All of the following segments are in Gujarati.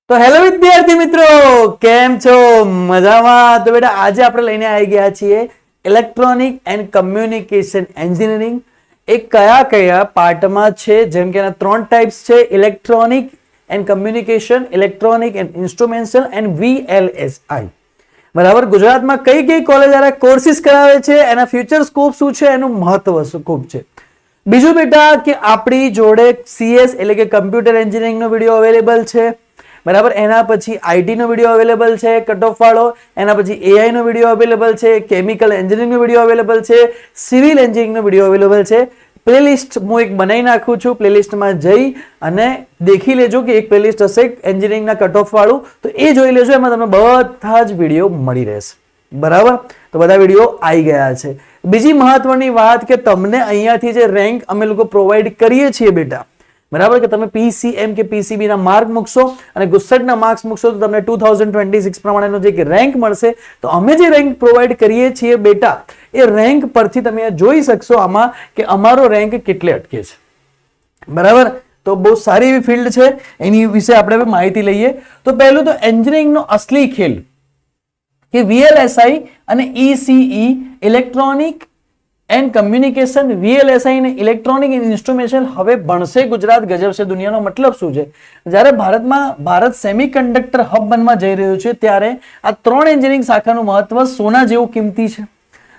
તો હેલો વિદ્યાર્થી મિત્રો, કેમ છો? મજામાં? તો બેટા આજે આપણે લઈને આવી ગયા છીએ ઇલેક્ટ્રોનિક એન્ડ કમ્યુનિકેશન એન્જિનિયરિંગ. એ કયા કયા પાર્ટમાં છે? જેમ કે એના ત્રણ ટાઈપ્સ છે: electronic and communication, electronic and instrumental and VLSI. બરાબર. ગુજરાતમાં કઈ કઈ કોલેજ આ કોર્સિસ કરાવે છે, એના ફ્યુચર સ્કોપ શું છે, એનું મહત્વ શું ખૂબ છે. બીજું બેટા કે આપણી જોડે CS એટલે કે કમ્પ્યુટર એન્જિનિયરિંગ નો વિડીયો અવેલેબલ છે. બરાબર. એના પછી IT નો વિડીયો અવેલેબલ છે કટ ઓફ વાળો. એના પછી AI નો વિડીયો અવેલેબલ છે, કેમિકલ એન્જિનિયરિંગ નો વિડીયો અવેલેબલ છે, સિવિલ એન્જિનિયરિંગ નો વિડીયો અવેલેબલ છે. પ્લેલિસ્ટ હું એક બનાવી નાખું છું. પ્લેલિસ્ટમાં જઈ અને દેખી લેજો કે એક પ્લેલિસ્ટ હશે એન્જિનિયરિંગના કટ ઓફ વાળું, તો એ જોઈ લેજો. એમાં તમને બધા જ વિડીયો મળી રહેશે. બરાબર. તો બધા વિડીયો આવી ગયા છે. બીજી મહત્વની વાત કે તમને અહીંયાથી જે રેન્ક અમે લોકો પ્રોવાઈડ કરીએ છીએ બેટા, બરાબર, કે તમે PCM કે PCB ના માર્ક મૂકશો અને ગુસ્સેટ ના માર્ક્સ મૂકશો તો તમને 2026 પ્રમાણેનો જે રેન્ક મળશે. તો અમે જે રેન્ક પ્રોવાઈડ કરીએ છીએ બેટા, એ રેન્ક પરથી તમે જોઈ શકશો આમાં કે અમારો રેન્ક કેટલે અટકે છે. બરાબર. તો બહુ સારી એવી ફિલ્ડ છે, એની વિશે આપણે માહિતી લઈએ. તો પહેલું તો એન્જિનિયરિંગ નો અસલી ખેલ કે VLSI અને ECE, electronic and communication, VLSI અને ઇલેક્ટ્રોનિક એન્ડ ઇન્સ્ટ્રુમેન્ટેશન હવે ભણશે ગુજરાત, ગજબ છે દુનિયાનો. મતલબ શું છે? જ્યારે ભારત સેમિકન્ડક્ટર હબ બનવા જઈ રહ્યું છે, ત્યારે આ ત્રણ એન્જિનિયરિંગ શાખાનું મહત્વ સોના જેવું કિંમતી છે.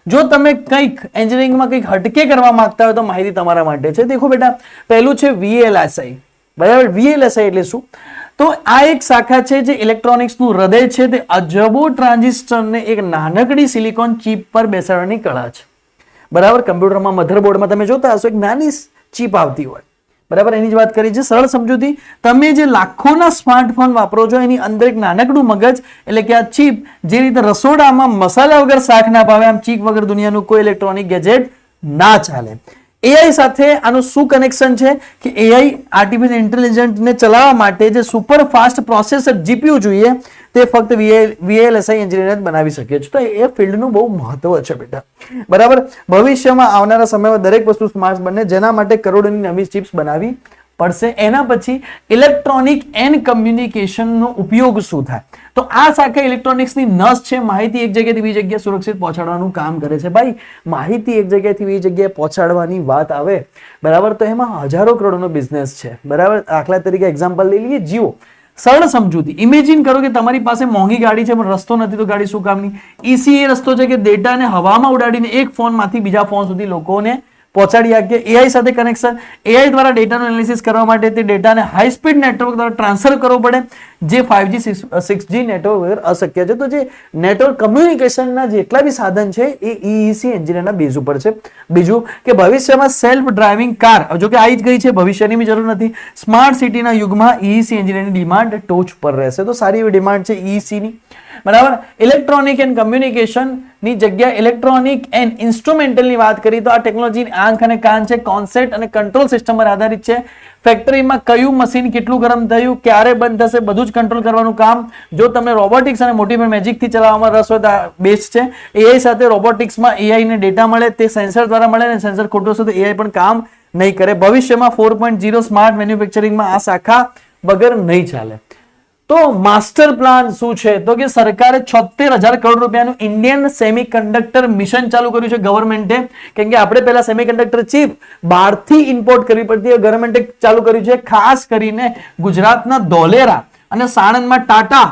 જો તમે કંઈક એન્જિનિયરિંગમાં કંઈક હટકે કરવા માંગતા હોય તો માહિતી તમારા માટે છે. દેખો બેટા, પહેલું છે VLSI. બરાબર. VLSI એટલે શું? તો આ એક શાખા છે જે ઇલેક્ટ્રોનિક્સનું હૃદય છે. તે અજબો ટ્રાન્ઝિસ્ટરને એક નાનકડી સિલિકોન ચિપ પર બેસાડવાની કળા છે. બરાબર. કમ્પ્યુટરમાં મધરબોર્ડમાં તમે જોતા હશો એક નાની ચિપ આવતી હોય. બરાબર. એની જ વાત કરી છે. સરળ સમજૂતી, તમે જે લાખોના સ્માર્ટફોન વાપરો છો એની અંદર એક નાનકડું મગજ એટલે કે આ ચિપ, જે રીતે રસોડામાં મસાલા વગર શાક ના ભાવે, આમ ચિપ વગર દુનિયાનું કોઈ ઇલેક્ટ્રોનિક ગેજેટ ના ચાલે. AI સાથે આનું શું કનેક્શન છે કે AI આર્ટિફિશિયલ ઇન્ટેલિજન્સને ચલાવવા માટે જે સુપર ફાસ્ટ પ્રોસેસર GPU જોઈએ તે ફક્ત VLSI એન્જિનિયર જ બનાવી શકે છે. તો એ ફિલ્ડનું બહુ મહત્વ છે બેટા. બરાબર. ભવિષ્યમાં આવનારા સમયમાં દરેક વસ્તુ સ્માર્ટ બને, જેના માટે કરોડોની નવી ચિપ્સ બનાવી પડશે. એના પછી ઇલેક્ટ્રોનિક એન્ડ કમ્યુનિકેશનનો ઉપયોગ શું થાય? તો આ શાખા ઇલેક્ટ્રોનિક્સની નસ છે. માહિતી એક જગ્યાએથી બીજી જગ્યાએ સુરક્ષિત પહોંચાડવાનું કામ કરે છે. ભાઈ, માહિતી એક જગ્યાએથી બીજી જગ્યાએ પહોંચાડવાની વાત આવે, બરાબર, તો એમાં હજારો કરોડોનો બિઝનેસ છે. બરાબર. દાખલા તરીકે એક્ઝામ્પલ લઈ લઈએ, જીઓ. સરળ સમજૂતી, ઇમેજિન કરો કે તમારી પાસે મોંઘી ગાડી છે પણ રસ્તો નથી, તો ગાડી શું કામની? ECE એ રસ્તો છે કે ડેટાને હવામાં ઉડાડીને એક ફોનમાંથી બીજા ફોન સુધી લોકોને પહોંચાડી આપીએ. AI સાથે કનેક્શન, AI દ્વારા ડેટાનું એનાલિસિસ કરવા માટે તે ડેટાને હાઈ સ્પીડ નેટવર્ક દ્વારા ટ્રાન્સફર કરવો પડે, જે 5G 6G નેટવર્ક વગર અશક્ય છે. તો જે નેટવર્ક કમ્યુનિકેશનના જેટલા બી સાધન છે એ EEC એન્જિનિયરના બેઝ ઉપર છે. બીજું કે ભવિષ્યમાં સેલ્ફ ડ્રાઇવિંગ કાર, જો કે આવી જ ગઈ છે, ભવિષ્યની બી જરૂર નથી. સ્માર્ટ સિટીના યુગમાં EEC એન્જિનિયરની ડિમાન્ડ ટોચ પર રહેશે. તો સારી એવી ડિમાન્ડ છે EEC ની. બરાબર. ઇલેક્ટ્રોનિક એન્ડ કમ્યુનિકેશન ની જગ્યા ઇલેક્ટ્રોનિક એન્ડ ઇન્સ્ટ્રુમેન્ટલ ની વાત કરી તો આ ટેકનોલોજી આંખ અને કાન છે, કોન્સેપ્ટ અને કંટ્રોલ સિસ્ટમ પર આધારિત છે. ફેક્ટરીમાં કયું મશીન કેટલું ગરમ થયું, ક્યારે બંધ થશે, બધું જ કંટ્રોલ કરવાનું કામ. જો તમને રોબોટિક્સ અને મોટી મેજિક થી ચલાવવામાં રસ હોય તો બેસ્ટ છે. AI સાથે રોબોટિક્સમાં AI ને ડેટા મળે, તે સેન્સર દ્વારા મળે, અને સેન્સર ખોટું હશે તો AI પણ કામ નહીં કરે. ભવિષ્યમાં 4.0 સ્માર્ટ મેન્યુફેક્ચરિંગમાં આ શાખા વગર નહીં ચાલે. તો માસ્ટર પ્લાન શું છે? તો કે સરકારે 76,000 કરોડ રૂપિયાનું ઇન્ડિયન સેમિકન્ડક્ટર મિશન ચાલુ કર્યું છે ગવર્મેન્ટે. કેમ કે આપણે પહેલા સેમિકન્ડક્ટર ચિપ બહારથી ઇમ્પોર્ટ કરવી પડતી હોય, ગવર્મેન્ટે ચાલુ કર્યું છે. ખાસ કરીને ગુજરાતના ધોલેરા અને સાણંદમાં ટાટા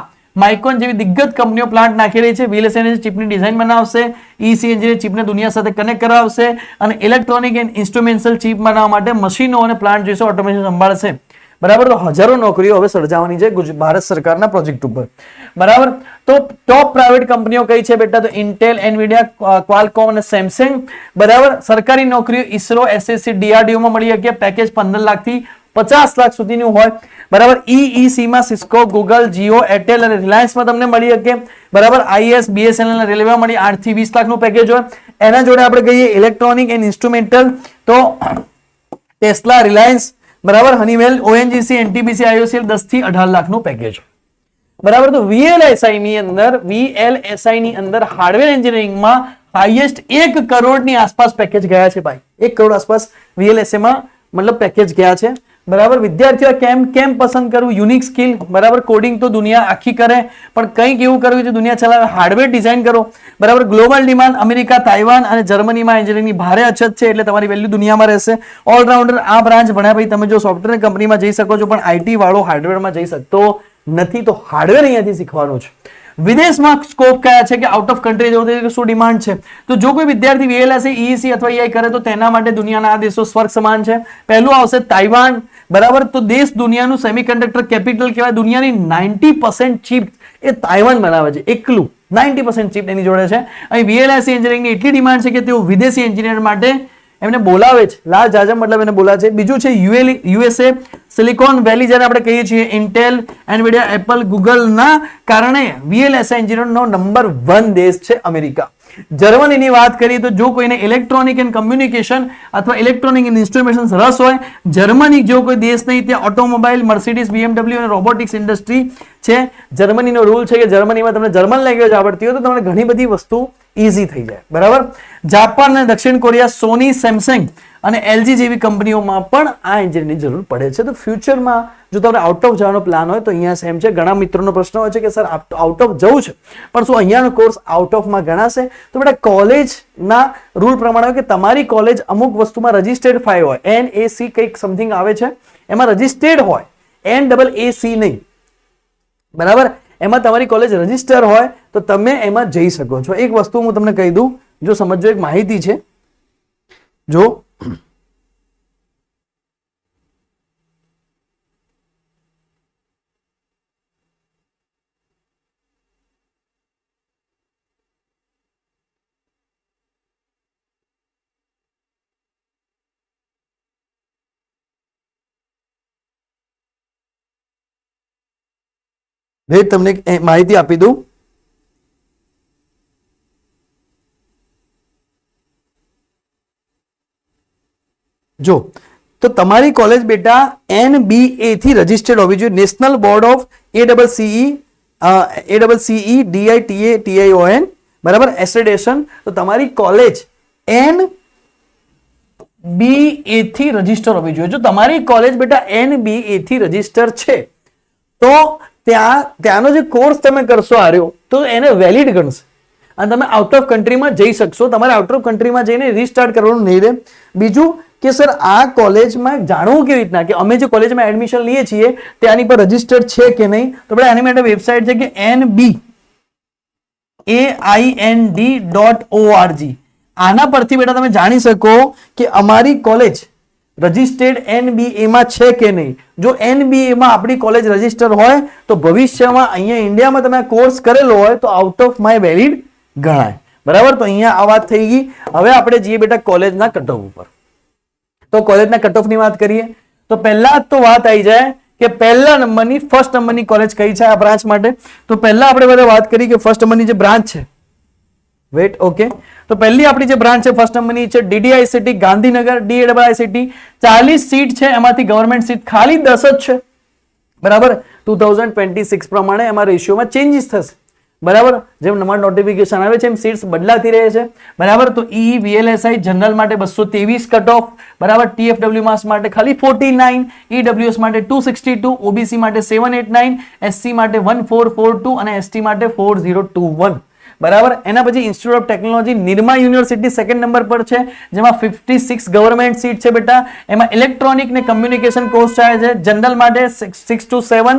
માઇક્રોન જેવી દિગ્ગજ કંપનીઓ પ્લાન્ટ નાખી રહી છે. VLSI ચિપની ડિઝાઇન બનાવશે, EC એન્જિનિયર ચિપને દુનિયા સાથે કનેક્ટ કરાવશે, અને ઇલેક્ટ્રોનિક એન્ડ ઇન્સ્ટ્રુમેન્ટલ ચિપ બનાવવા માટે મશીનો અને પ્લાન્ટ જોઈશે, ઓટોમેશન સંભાળશે. બરાબર. તો હજારો નોકરીઓ હવે સર્જાવાની છે ભારત સરકારના પ્રોજેક્ટ ઉપર. બરાબર. તો ટોપ પ્રાઇવેટ કંપનીઓ કઈ છે બેટા? તો ઇન્ટેલ, એનવિડિયા, ક્વાલકોમ અને સેમસંગ. બરાબર. સરકારી નોકરીઓ ISRO, SSC, DRDO માં મળી શકે. પેકેજ 15 લાખથી 50 લાખ સુધીનું હોય. બરાબર. EEC માં સિસ્કો, ગૂગલ, જીઓ, એરટેલ અને રિલાયન્સ માં તમને મળી શકે. બરાબર. IS, BSNL અને રેલવે મળી 8 થી 20 લાખનું પેકેજ હોય. એના જોડે આપણે કહીએ ઇલેક્ટ્રોનિક એન્ડ ઇન્સ્ટ્રુમેન્ટલ, તો ટેસ્લા, રિલાયન્સ, બરાબર, હનીવેલ, ONGC, NTPC, IOCL 10 થી 18 લાખનું પેકેજ. બરાબર. તો VLSI ની અંદર હાર્ડવેર એન્જિનિયરિંગમાં હાઈએસ્ટ 1 કરોડની આસપાસ પેકેજ ગયા છે ભાઈ. 1 કરોડ આસપાસ VLSI માં મતલબ પેકેજ ગયા છે. બરાબર, વિદ્યાર્થીઓ કેમ પસંદ કરવું, યુનિક સ્કિલ, બરાબર, કોડિંગ તો દુનિયા આખી કરે, પણ કંઈક એવું કરવું જે દુનિયા ચલાવે, હાર્ડવેર ડિઝાઇન કરો, બરાબર. ગ્લોબલ ડિમાન્ડ, અમેરિકા, તાઇવાન અને જર્મનીમાં એન્જિનિયરિંગની ભારે અછત છે, એટલે તમારી વેલ્યુ દુનિયામાં રહેશે. ઓલરાઉન્ડર, આ બ્રાન્ચ ભણ્યા પછી તમે જો સોફ્ટવેર કંપનીમાં જઈ શકો છો, પણ આઈટી વાળો હાર્ડવેરમાં જઈ શકતો નથી, તો હાર્ડવેર અહીંયાથી શીખવાનું છે. વિદેશમાં સ્કોપ કયા છે કે આઉટ ઓફ કન્ટ્રી જવું છે, શું ડિમાન્ડ છે? તો જો કોઈ વિદ્યાર્થી VLSI, EEC અથવા EI કરે તો તેના માટે દુનિયાના આ દેશો સ્વર્ગ સમાન છે. પહેલું આવશે તાઇવાન, બરાબર. તો દેશ દુનિયાનું સેમિકન્ડક્ટર કેપિટલ કહેવાય. દુનિયાની 90% ચિપ એ તાઇવાન બનાવે છે, એકલું 90% ચિપ એની જોડે છે. અહીં VLSI એન્જિનિયરિંગની એટલી ડિમાન્ડ છે કે તેઓ વિદેશી એન્જિનિયર માટે એમને બોલાવે છે, લાલ જાજમ મતલબ એને બોલાવે છે. બીજું છે USA, સિલિકોન વેલી જેને આપણે કહીએ છીએ, ઇન્ટેલ, એનવિડિયા, એપલ, ગૂગલ ના કારણે VLSI એન્જિનિયરનો નંબર 1 દેશ છે અમેરિકા. જર્મનીની વાત કરીએ તો જો કોઈને ઇલેક્ટ્રોનિક એન્ડ કમ્યુનિકેશન અથવા ઇલેક્ટ્રોનિક એન્ડ ઇન્સ્ટ્રુમેન્ટ્સ રસ હોય, જર્મની જો કોઈ દેશ નહીં, ત્યાં ઓટોમોબાઈલ, મર્સિડીઝ, BMW અને રોબોટિક્સ ઇન્ડસ્ટ્રી છે. જર્મનીનો રૂલ છે કે જર્મનીમાં તમને જર્મન લેંગ્વેજ આવડતી હોય તો તમને ઘણી બધી વસ્તુ ઈઝી થઈ જાય, બરાબર. જાપાન અને દક્ષિણ કોરિયા, સોની, સેમસંગ અને LG જેવી કંપનીઓમાં પણ આ એન્જિનિયરની જરૂર પડે છે. તો ફ્યુચરમાં જો તમને આઉટ ઓફ જવાનો પ્લાન હોય તો અહીંયા સેમ છે. ઘણા મિત્રોનો પ્રશ્ન હોય છે કે સર આઉટ ઓફ જવું છે પણ શું અહીંયાનો કોર્સ આઉટ ઓફમાં ગણાશે? તો બેટા કોલેજના રૂલ પ્રમાણે કે તમારી કોલેજ અમુક વસ્તુમાં રજિસ્ટર્ડ 5 હોય, NAC કંઈક સમથિંગ આવે છે, એમાં રજિસ્ટર્ડ હોય, NAAC નહીં, બરાબર. એમાં તમારી કોલેજ રજિસ્ટર હોય તો તમે એમાં જઈ શકો છો. એક વસ્તુ હું તમને કહી દઉં, જો સમજો, એક માહિતી છે. જો તમને એક માહિતી આપી દઉં. જો તો તમારી કોલેજ બેટા NBA થી રજિસ્ટર્ડ હોવી જોઈએ, national board of ACCE DITATION, બરાબર, એક્રેડિટેશન. તો તમારી કોલેજ NBA થી રજિસ્ટર હોવી જોઈએ. જો તમારી કોલેજ બેટા NBA થી રજિસ્ટર છે તો ત્યાંનો જે કોર્સ તમે કરશો આર્યો તો એને વેલિડ ગણશે અને તમે આઉટ ઓફ કન્ટ્રીમાં જઈ શકશો. તમારે આઉટ ઓફ કન્ટ્રીમાં જઈને રીસ્ટાર્ટ કરવાનું નહીં રહે. બીજું કે સર આ કોલેજમાં જાણવું કેવી રીતના કે અમે જે કોલેજમાં એડમિશન લઈએ છીએ ત્યાંની પર રજિસ્ટર્ડ છે કે નહીં? તો આપણે આની માટે વેબસાઇટ છે કે nbaind.org. આના પરથી બેટા તમે જાણી શકો કે અમારી કોલેજ રજિસ્ટર્ડ NBA માં છે કે નહીં. જો NBA માં આપણી કોલેજ રજિસ્ટર હોય તો ભવિષ્યમાં અહીંયા ઇન્ડિયામાં તમે કોર્સ કરેલો હોય તો આઉટ ઓફ માય વેલિડ ગણાય, બરાબર. તો અહીંયા આ વાત થઈ ગઈ. હવે આપણે જઈએ બેટા કોલેજના કટ ઓફ ઉપર. તો કોલેજના કટ ઓફ ની વાત કરીએ તો પહેલા તો વાત આવી જાય કે પહેલા નંબરની, ફર્સ્ટ નંબરની કોલેજ કઈ છે આ બ્રાન્ચ માટે. તો પહેલા આપણે બધા વાત કરી કે ફર્સ્ટ નંબરની જે બ્રાન્ચ છે, વેટ, ઓકે. તો પહેલી આપણી જે બ્રાન્ચ છે ફર્સ્ટ નંબરની છે DDICT ગાંધીનગર, DAIICT. 40 સીટ છે, એમાંથી ગવર્મેન્ટ સીટ ખાલી 10 જ છે, બરાબર. 2026 પ્રમાણે એમાં રેશિયોમાં ચેન્જીસ થશે, બરાબર. જેમ નવા નોટિફિકેશન આવે છે એમ સીટ્સ બદલાતી રહે છે, બરાબર. તો VLSI જનરલ માટે 223 કટ ઓફ, બરાબર. TFW માસ માટે ખાલી 49, EWS માટે 262, OBC માટે 789, SC માટે 1442 અને ST માટે 4021, બરાબર. એના પછી institute of technology Nirma university second number પર છે, જેમાં 56 ગવર્મેન્ટ સીટ છે બેટા. એમાં ઇલેક્ટ્રોનિક ને કમ્યુનિકેશન કોર્સ ચાલે છે. જનરલ માટે 627,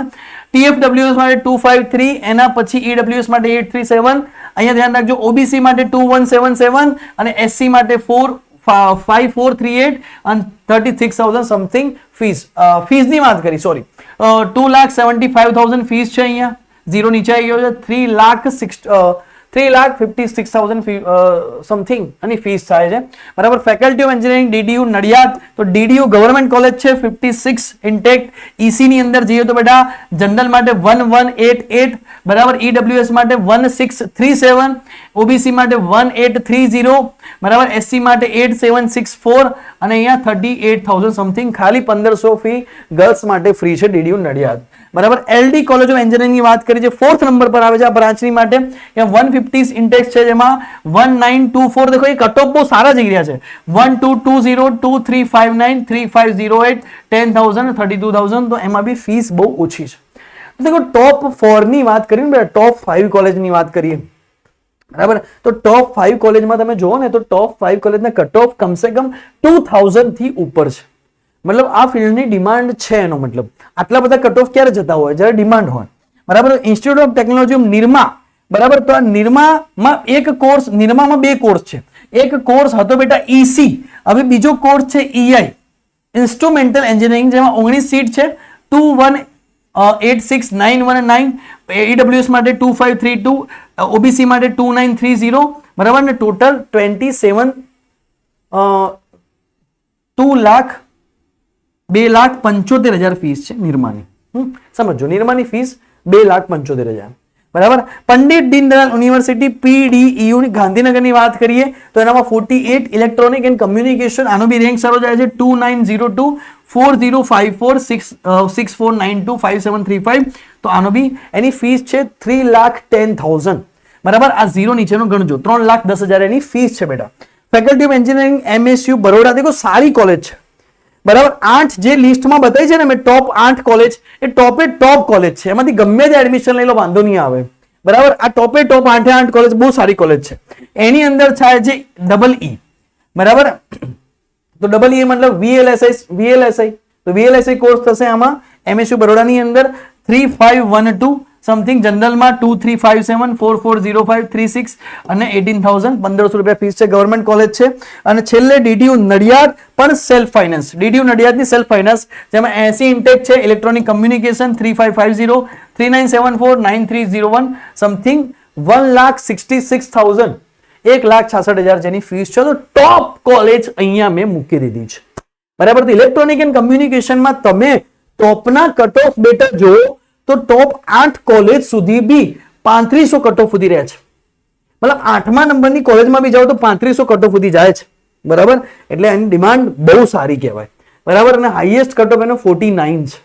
TFWS માટે 253, એના પછી EWS માટે 837. અહીંયા ધ્યાન રાખજો, OBC માટે 2177 અને SC માટે 5438 અને 36,000 સમથિંગ ફીસની વાત કરી, સોરી, 2,75,000 ફીસ છે. અહીંયા ઝીરો નીચે આવી ગયો છે. 3,56,000 સમથિંગ અને ફીસ થાય છે, બરાબર. Faculty of engineering DDU Nadiad. તો DDU ગવર્મેન્ટ કોલેજ છે, 56 ઇન્ટેક. EC ની અંદર જઈએ તો બેટા જનરલ માટે 1188, બરાબર. EWS માટે 1637, ઓબીસી માટે 1830, બરાબર, એસસી માટે 8764 અને અહીંયા 38,000 સમથિંગ, ખાલી 1500 ફી ગર્લ્સ માટે ફ્રી છે ડીડીયુ નડિયાદ, બરાબર. એલડી કોલેજ ઓફ એન્જિનિયરિંગ ની વાત કરી છે, 4th નંબર પર આવે છે આ બ્રાન્ચની માટે. 150 ઇન્ટેક્સ છે, જેમાં 1924, દેખો એ કટ ઓફ બહુ સારા જઈ રહ્યા છે, 1220, 2359, 3508, 10,000, 32,000, તો એમાં બી ફીસ બહુ ઓછી છે. देखो टॉप 4 ની વાત કરીએ ને, टॉप 5 કોલેજ ની વાત કરીએ, બરાબર, તો टॉप 5 કોલેજમાં તમે જોવો ને તો टॉप 5 કોલેજના કટ ઓફ કમસે કમ 2000 થી ઉપર છે. મતલબ આ ફિલ્ડની ડિમાન્ડ છે, એનો મતલબ આટલા બધા કટ ઓફ ક્યારે જતા હોય, જ્યારે ડિમાન્ડ હોય, બરાબર. ઇન્સ્ટિટ્યૂટ ઓફ ટેકનોલોજી નિરમા, બરાબર, તો આ નિરમામાં એક કોર્સ, નિરમામાં 2 કોર્સ છે. એક કોર્સ હતો બેટા ઈસી, હવે બીજો કોર્સ છે ઈઆઈ, ઇન્સ્ટ્રુમેન્ટલ એન્જિનિયરિંગ, જેમાં 19 સીટ છે, 2186,919, AWS માટે 2532, OBC માટે 2930, બરાબર ને, ટોટલ 2,75,000 ફીસ છે નિરમાની. સમજો, નિરમાની ફીસ 2,75,000, બરાબર. પંડિત દીનદયાળ યુનિવર્સિટી PDEU ગાંધીનગરની વાત કરીએ તો એનામાં 48, ઇલેક્ટ્રોનિક એન્ડ કમ્યુનિકેશન, આનો બી રેન્ક સારો જાય છે, 2902, 4054, 6492, 5735, તો આનો બી એની ફીસ છે 3,10,000, બરાબર. આ ઝીરો નીચેનો ગણજો, 3,10,000 એની ફીસ છે બેટા. Faculty of engineering MSU Baroda, દેખો સારી કોલેજ છે, બરાબર. 8 જે લિસ્ટમાં બતાવી છે ને મેં, ટોપ 8 કોલેજ, એ ટોપે ટોપ કોલેજ છે, એમાંથી ગમે તે એડમિશન લઈ લો, વાંધો નહીં આવે, બરાબર. આ ટોપે ટોપ 8 કોલેજ બહુ સારી કોલેજ છે. એની અંદર થાય છે EE, બરાબર. તો EE મતલબ VLSI, તો VLSI કોર્સ થશે આમાં MSU બરોડાની અંદર. 3512 સમથિંગ, જનરલમાં 2357, 4405, 36 અને 18,1500 રૂપિયા ફીસ છે, ગવર્મેન્ટ કોલેજ છે. અને છેલ્લે ડીડીયુ નડિયાદ પણ સેલ્ફ ફાઇનાન્સ, ડીડીયુ નડિયાદની સેલ્ફ ફાઇનાન્સ, જેમાં 80 ઇન્ટેક છે, ઇલેક્ટ્રોનિક કમ્યુનિકેશન 3550, 3974, 9301 સમથિંગ, 1,66,000, 1,66,000 જેની ફીસ છે. તો ટોપ કોલેજ અહીંયા મેં મૂકી દીધી છે, બરાબર. ઇલેક્ટ્રોનિક એન્ડ કમ્યુનિકેશનમાં તમે ટોપના કટ ઓફ બેટા જો તો ટોપ 8 કોલેજ સુધી બી 3500 કટ ઓફ સુધી રહે છે, મતલબ 8મા નંબરની કોલેજમાં બી જાઓ તો 3500 કટ ઓફ સુધી જાય છે, બરાબર. એટલે એની ડિમાન્ડ બહુ સારી કહેવાય, બરાબર. અને હાઈએસ્ટ કટ ઓફ એનો 49 છે,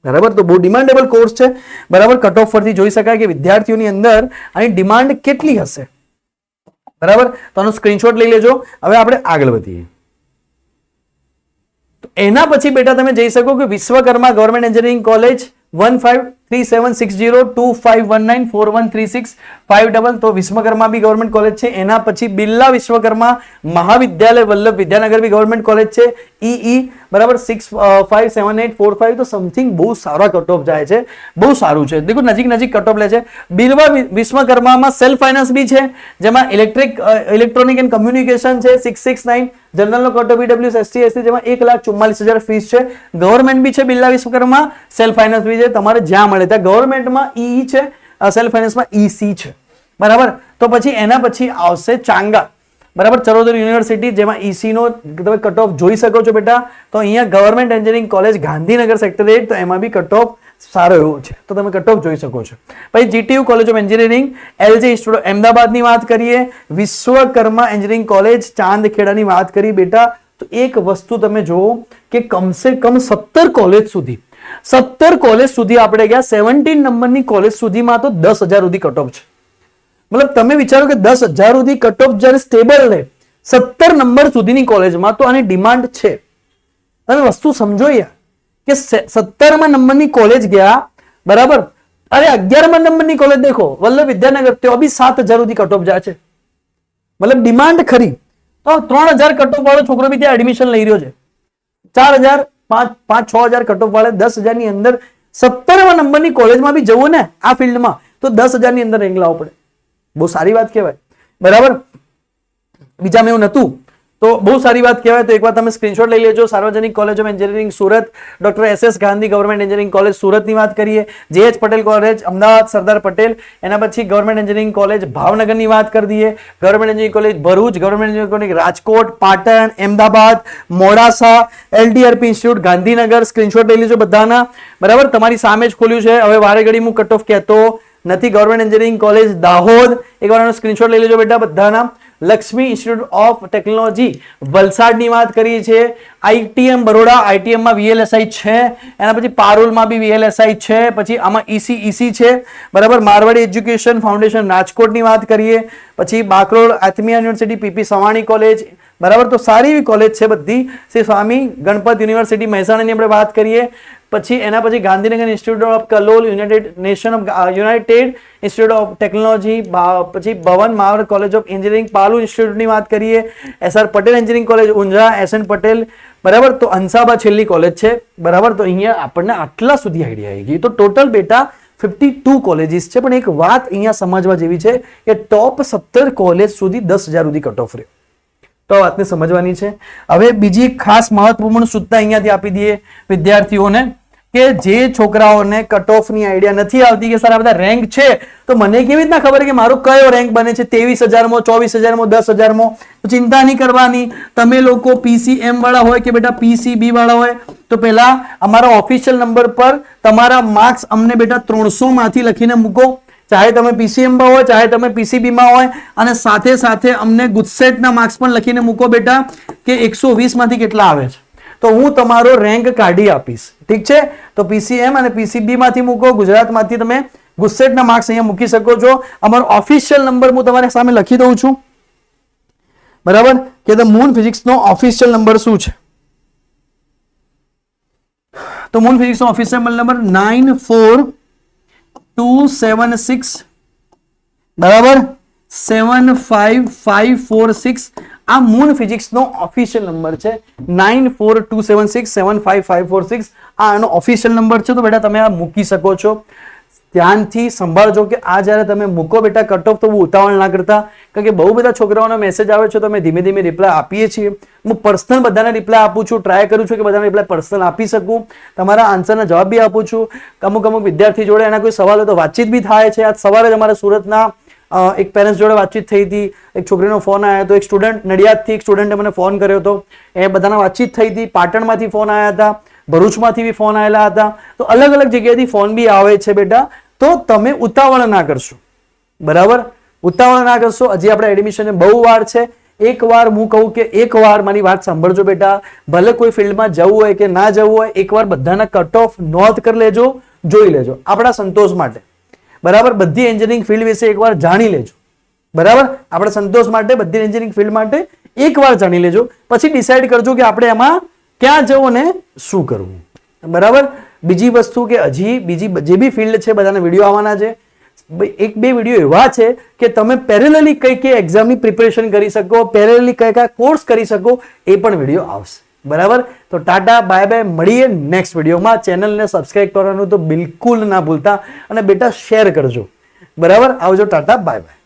બરાબર. તો બહુ ડિમાન્ડેબલ કોર્સ છે, બરાબર. કટ ઓફ પરથી જોઈ શકાય કે વિદ્યાર્થીઓની અંદર આની ડિમાન્ડ કેટલી હશે, બરાબર. તો આનો સ્ક્રીનશોટ લઈ લેજો. હવે આપણે આગળ વધીએ. તો એના પછી બેટા તમે જઈ શકો કે વિશ્વકર્મા ગવર્મેન્ટ એન્જિનિયરિંગ કોલેજ 153760, 2519, 4136, 5 તો વિશ્વકર્મા બી ગવર્મેન્ટ કોલેજ છે. એના પછી બિરલા વિશ્વકર્મા મહાવિદ્યાલય વલ્લભ વિદ્યાનગર બી ગવર્મેન્ટ કોલેજ છે, EE, બરાબર. 657845, તો સમથિંગ બહુ સારા કટ ઓફ જાય છે, બહુ સારું છે. દેખો નજીક કટ ઓફ લે છે. બિરલા વિશ્વકર્મામાં સેલ્ફ ફાઇનાન્સ બી છે, જેમાં ઇલેક્ટ્રોનિક એન્ડ કમ્યુનિકેશન છે 669, જનરલનો cut off EWS ST SC, જેમાં 1,44,000 ફીસ છે. ગવર્મેન્ટ બી છે બિરલા વિશ્વકર્મા, સેલ્ફ ફાઇનાન્સ બી છે, તમારે જ્યાં મળે ત્યાં. ગવર્મેન્ટમાં EE છે, સેલ્ફ ફાઇનાન્સમાં EC છે, બરાબર. તો પછી એના પછી આવશે ચાંગા, બરાબર, ચરોતર યુનિવર્સિટી, જેમાં EC નો તમે કટ ઓફ જોઈ શકો છો બેટા. તો અહીંયા government engineering college Gandhinagar sector 8, તો એમાં બી કટ ઓફ સારો એવો છે, તો તમે કટ ઓફ જોઈ શકો છો. પછી GTU college of engineering, LJ institute અમદાવાદની વાત કરીએ, વિશ્વકર્મા એન્જિનિયરિંગ કોલેજ ચાંદખેડાની વાત કરી બેટા. તો એક વસ્તુ તમે જુઓ કે કમસે કમ 17 કોલેજ સુધી આપણે ગયા. 17 નંબરની કોલેજ સુધીમાં તો 10,000 સુધી કટ ઓફ છે. મતલબ તમે વિચારો કે 10,000 સુધી કટ ઓફ જ્યારે સ્ટેબલ રહે 17 નંબર સુધીની કોલેજમાં, તો આની ડિમાન્ડ છે. તમે વસ્તુ સમજો યાર કે 17મા નંબરની કોલેજ ગયા, બરાબર. અરે 11મા નંબરની કોલેજ દેખો વલ્લભ વિદ્યાનગર, તો બી 7,000 સુધી કટ ઓફ જાય છે. મતલબ ડિમાન્ડ ખરી. તો 3,000 કટ ઓફ વાળો છોકરો બી ત્યાં એડમિશન લઈ રહ્યો છે, 4,000, 5-6,000 કટ ઓફ વાળે 10,000 ની અંદર 17મા નંબરની કોલેજમાં બી જવું ને આ ફિલ્ડમાં, તો 10,000 ની અંદર રેન્ક લાવવો પડે. બહુ સારી વાત કહેવાય, બરાબર. બીજામાં એવું નતું, તો બહુ સારી વાત કહેવાય. તો એકવાર તમે સ્ક્રીનશોટ લઈ લેજો. સાર્વજનિક college of engineering Surat, doctor SS Gandhi government engineering college સુરતની વાત કરીએ, JH પટેલ કોલેજ અમદાવાદ સરદાર પટેલ. એના પછી ગવર્મેન્ટ એન્જિનિયરિંગ કોલેજ ભાવનગરની વાત કરી દઈએ, government engineering college Bharuch, government engineering college Rajkot, Patan, Ahmedabad, Modasa, LDRP institute Gandhinagar. Screenshot લઈ લેજો બધાના, બરાબર. તમારી સામે જ ખોલ્યું છે. હવે વારે ઘડી હું કટ ઓફ કહેતો નથી ગવર્મેન્ટ એન્જિનિયરિંગ કોલેજ દાહોદ, એકવાર એનો સ્ક્રીનશોટ લઈ લેજો બેટા બધાના. લક્ષ્મી ઇન્સ્ટિટ્યૂટ ઓફ ટેકનોલોજી વલસાડની વાત કરીએ છીએ. આઈટીએમ બરોડા, આઈટીએમમાં VLSI છે. એના પછી પારુલમાં બી VLSI છે. પછી આમાં EC છે, બરાબર. મારવાડી એજ્યુકેશન ફાઉન્ડેશન રાજકોટની વાત કરીએ. પછી Bakrol Atmiya university, PP Savani college, બરાબર. તો સારી એવી કોલેજ છે બધી. શ્રી સ્વામી ગણપત યુનિવર્સિટી મહેસાણાની આપણે વાત કરીએ. પછી એના પછી Gandhinagar institute of Kalol, united institute of technology, પછી Bhagwan Mahavir college of engineering Parul ઇન્સ્ટિટ્યૂટની વાત કરીએ. SR Patel engineering college Unjha, SN Patel, બરાબર. તો અંસાબા છેલ્લી કોલેજ છે, બરાબર. તો અહીંયા આપણને આટલા સુધી આઈડિયા આવી ગઈ. તો ટોટલ બેટા 52 કોલેજીસ છે. પણ એક વાત અહીંયા સમજવા જેવી છે કે ટોપ 17 કોલેજ સુધી 10,000 સુધી કટ ઓફ રહ્યો. તો આ વાતને સમજવાની છે. હવે બીજી એક ખાસ મહત્વપૂર્ણ સૂચના અહીંયાથી આપી દઈએ વિદ્યાર્થીઓને કે જે છોકરાઓને કટ ઓફ ની આઈડિયા નથી આવતી કે સર આ બધા રેન્ક છે તો મને કેવી રીતના ખબર કે મારો કયો રેન્ક બને છે 23,000 માં, 24,000 માં, 10,000 માં, તો ચિંતા નહીં કરવાની. તમે લોકો PCM વાળા હોય કે બેટા PCB વાળા હોય તો પહેલા અમારા ઓફિશિયલ નંબર પર તમારા માર્ક્સ અમને બેટા 300 માંથી લખીને મૂકો. ચાહે તમે PCM માં હોય, ચાહે તમે PCB માં હોય, અને સાથે સાથે અમને ગુજસેટ ના માર્ક્સ પણ લખીને મૂકો બેટા કે 120 માંથી કેટલા આવે છે, તો હું તમારો રેન્ક કાઢી આપીશ. ઠીક છે? તો PCM અને PCB માંથી મૂકો, ગુજરાતમાંથી તમે ગુજસેટ ના માર્ક્સ અહીંયા મૂકી શકો છો. અમારો ઓફિશિયલ નંબર હું તમારી સામે લખી દઉં છું, બરાબર, કે ધ મૂન ફિઝિક્સ નો ઓફિશિયલ નંબર શું છે. તો મૂન ફિઝિક્સ નો ઓફિશિયલ નંબર 94276, બરાબર, 75546. આ મૂન ફિઝિક્સ નો ઓફિશિયલ નંબર છે. 9427675546 આ આનો ઓફિશિયલ નંબર છે. તો બેટા તમે આ મૂકી શકો છો. ધ્યાનથી સંભાળજો કે આ જ્યારે તમે મૂકો બેટા કટ ઓફ તો બહુ ઉતાવળ ના કરતા, કારણ કે બહુ બધા છોકરાઓનો મેસેજ આવે છે તો અમે ધીમે ધીમે રિપ્લાય આપીએ છીએ. હું પર્સનલ બધાને રિપ્લાય આપું છું, ટ્રાય કરું છું કે બધાને રિપ્લાય પર્સનલ આપી શકું, તમારા આન્સરના જવાબ બી આપું છું. અમુક વિદ્યાર્થી જોડે એના કોઈ સવાલ હોય તો વાતચીત બી થાય છે. આજ સવારે જ અમારા સુરતના એક પેરેન્ટ્સ જોડે વાતચીત થઈ હતી, એક છોકરીનો ફોન આવ્યો હતો, એક સ્ટુડન્ટ નડિયાદથી એક સ્ટુડન્ટે મને ફોન કર્યો હતો, એ બધાના વાતચીત થઈ હતી. પાટણમાંથી ફોન આવ્યા હતા, ભરૂચમાંથી બી ફોન આવેલા હતા. તો અલગ અલગ જગ્યાએથી ફોન બી આવે છે બેટા. તો તમે ઉતાવળ ના કરશો, બરાબર, ઉતાવળ ના કરશો. હજી આપણે એડમિશન બહુ વાર છે. એકવાર હું કહું કે એકવાર મારી વાત સાંભળજો બેટા, ભલે કોઈ ફિલ્ડમાં જવું હોય કે ના જવું હોય, એકવાર બધાના કટ ઓફ નોંધ કરી લેજો, જોઈ લેજો આપણા સંતોષ માટે, બરાબર. બધી એન્જિનિયરિંગ ફિલ્ડ વિશે એકવાર જાણી લેજો, બરાબર. આપણા સંતોષ માટે બધી એન્જિનિયરિંગ ફિલ્ડ માટે એકવાર જાણી લેજો, પછી ડિસાઈડ કરજો કે આપણે એમાં ક્યાં જવું ને શું કરવું, બરાબર. બીજી વસ્તુ કે હજી બીજી જે બી ફિલ્ડ છે બધાના વિડીયો આવવાના છે. એક બે વિડીયો એવા છે કે તમે પેરેલલી કઈ કઈ એક્ઝામની પ્રિપેરેશન કરી શકો, પેરેલલી કયા કયા કોર્સ કરી શકો, એ પણ વિડીયો આવશે, બરાબર. તો ટાટા બાય બાય, મળીએ નેક્સ્ટ વિડીયોમાં. ચેનલને સબસ્ક્રાઇબ કરવાનું તો બિલકુલ ના ભૂલતા, અને બેટા શેર કરજો, બરાબર. આવજો, ટાટા બાય બાય.